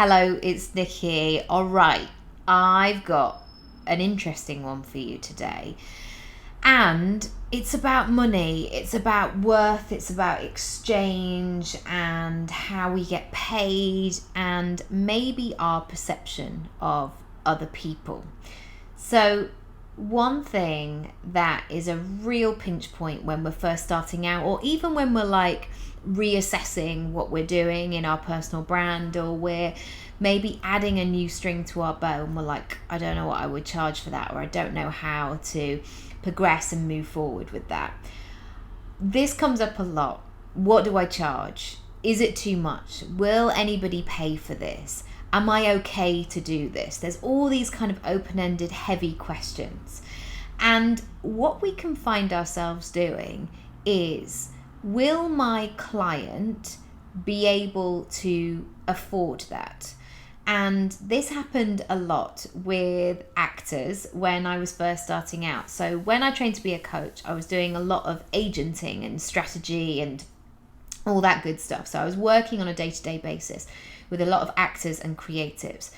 Hello, it's Nikki. All right, I've got an interesting one for you today. And it's about money, it's about worth, it's about exchange and how we get paid and maybe our perception of other people. So, one thing that is a real pinch point when we're first starting out, or even when we're like reassessing what we're doing in our personal brand, or we're maybe adding a new string to our bow and we're like, I don't know what I would charge for that, or I don't know how to progress and move forward with that. This comes up a lot. What do I charge? Is it too much? Will anybody pay for this? Am I okay to do this? There's all these kind of open-ended, heavy questions. And what we can find ourselves doing is, will my client be able to afford that? And this happened a lot with actors when I was first starting out. So when I trained to be a coach, I was doing a lot of agenting and strategy and all that good stuff. So I was working on a day-to-day basis with a lot of actors and creatives.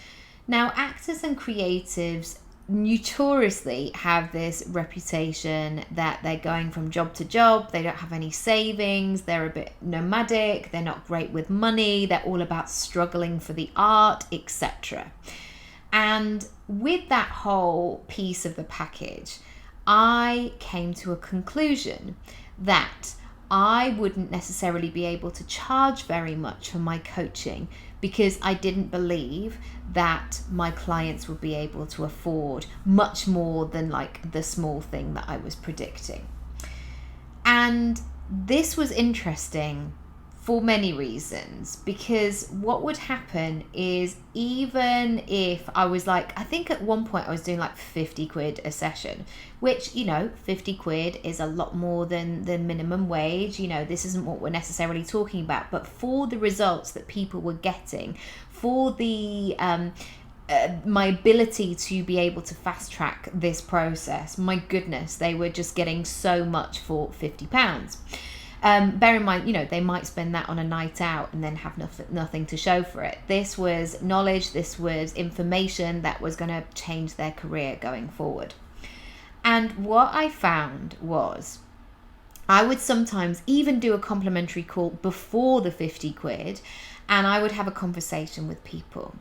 Now, actors and creatives notoriously have this reputation that they're going from job to job, they don't have any savings, they're a bit nomadic, they're not great with money, they're all about struggling for the art, etc. And with that whole piece of the package, I came to a conclusion that I wouldn't necessarily be able to charge very much for my coaching because I didn't believe that my clients would be able to afford much more than like the small thing that I was predicting. And this was interesting for many reasons, because what would happen is, even if I was like, I think at one point I was doing like 50 quid a session, which, 50 quid is a lot more than the minimum wage. This isn't what we're necessarily talking about, but for the results that people were getting, for the my ability to be able to fast track this process, my goodness, they were just getting so much for £50. Bear in mind, they might spend that on a night out and then have nothing to show for it. This was knowledge, this was information that was going to change their career going forward. And what I found was, I would sometimes even do a complimentary call before the 50 quid, and I would have a conversation with people.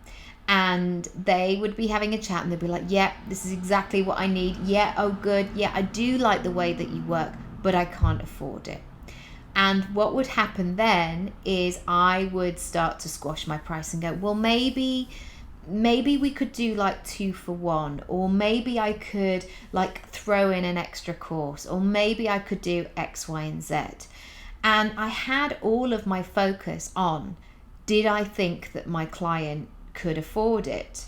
And they would be having a chat and they'd be like, yeah, this is exactly what I need. Yeah, oh good. Yeah, I do like the way that you work, but I can't afford it. And what would happen then is I would start to squash my price and go, well, maybe we could do like 2 for 1, or maybe I could like throw in an extra course, or maybe I could do X, Y, and Z. And I had all of my focus on, did I think that my client could afford it?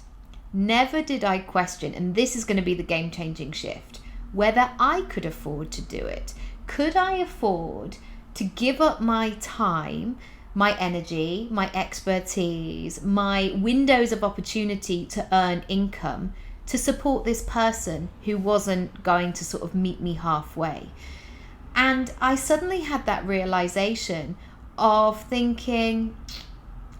Never did I question, and this is going to be the game-changing shift, whether I could afford to do it. Could I afford to give up my time, my energy, my expertise, my windows of opportunity to earn income to support this person who wasn't going to sort of meet me halfway? And I suddenly had that realization of thinking,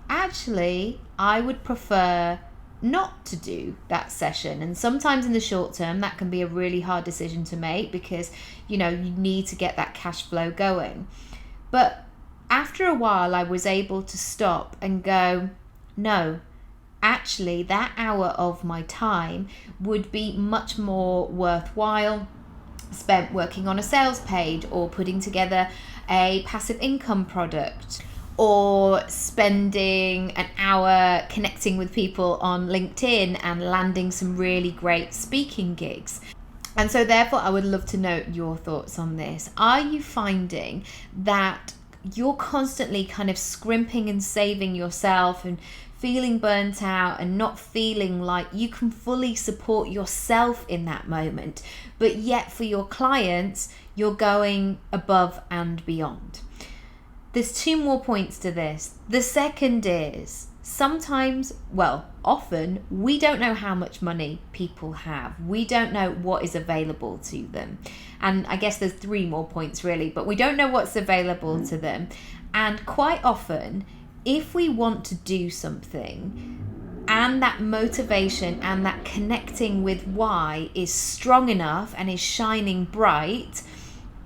actually, I would prefer not to do that session. And sometimes in the short term, that can be a really hard decision to make because, you need to get that cash flow going. But after a while, I was able to stop and go, no, actually, that hour of my time would be much more worthwhile spent working on a sales page, or putting together a passive income product, or spending an hour connecting with people on LinkedIn and landing some really great speaking gigs. And so therefore, I would love to know your thoughts on this. Are you finding that you're constantly kind of scrimping and saving yourself and feeling burnt out and not feeling like you can fully support yourself in that moment, but yet for your clients, you're going above and beyond? There's 2 more points to this. The second is, often, we don't know how much money people have. We don't know what is available to them. And I guess there's 3 more points really, but we don't know what's available to them. And quite often, if we want to do something, and that motivation and that connecting with why is strong enough and is shining bright,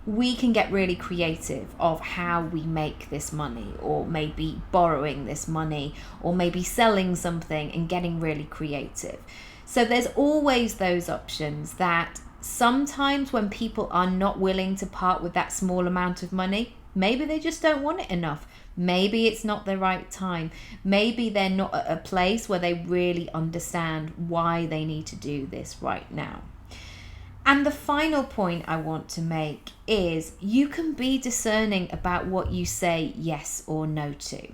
we can get really creative of how we make this money, or maybe borrowing this money, or maybe selling something and getting really creative. So there's always those options that sometimes when people are not willing to part with that small amount of money, maybe they just don't want it enough. Maybe it's not the right time. Maybe they're not at a place where they really understand why they need to do this right now. And the final point I want to make is you can be discerning about what you say yes or no to.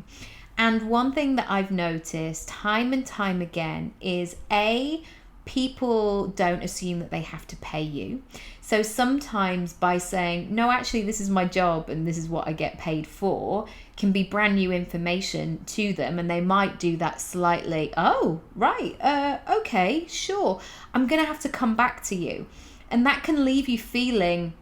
And one thing that I've noticed time and time again is people don't assume that they have to pay you. So sometimes by saying, no, actually, this is my job and this is what I get paid for, can be brand new information to them. And they might do that slightly, oh, right, okay, sure, I'm going to have to come back to you. And that can leave you feeling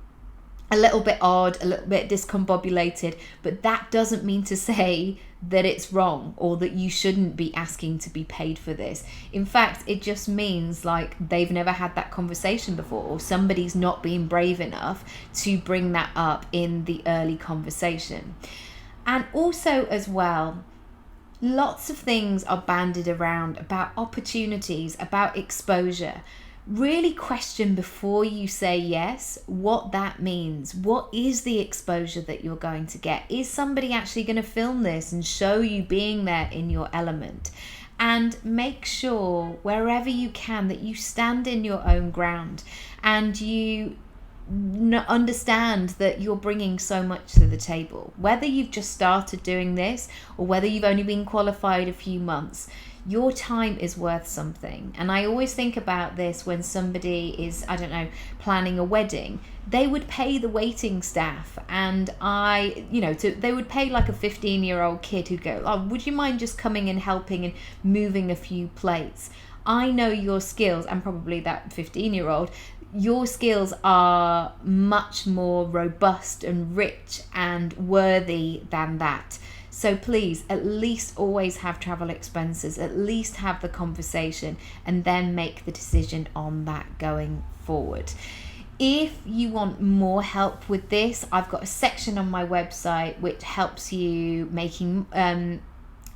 a little bit odd, a little bit discombobulated, but that doesn't mean to say that it's wrong or that you shouldn't be asking to be paid for this. In fact, it just means like they've never had that conversation before, or somebody's not being brave enough to bring that up in the early conversation. And also as well, lots of things are bandied around about opportunities, about exposure. Really question before you say yes what that means. What is the exposure that you're going to get? Is somebody actually going to film this and show you being there in your element? And make sure wherever you can that you stand in your own ground and you understand that you're bringing so much to the table. Whether you've just started doing this or whether you've only been qualified a few months, your time is worth something. And I always think about this when somebody is, planning a wedding. They would pay the waiting staff, and they would pay like a 15-year-old kid who'd go, oh, would you mind just coming and helping and moving a few plates? I know your skills, and probably that 15-year-old, your skills are much more robust and rich and worthy than that. So please, at least always have travel expenses, at least have the conversation, and then make the decision on that going forward. If you want more help with this, I've got a section on my website which helps you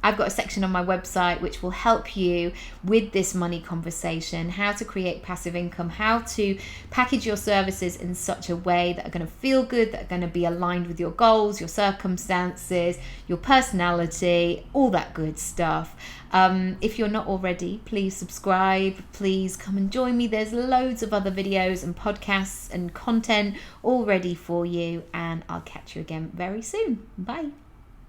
I've got a section on my website which will help you with this money conversation, how to create passive income, how to package your services in such a way that are going to feel good, that are going to be aligned with your goals, your circumstances, your personality, all that good stuff. If you're not already, please subscribe. Please come and join me. There's loads of other videos and podcasts and content all ready for you, and I'll catch you again very soon. Bye.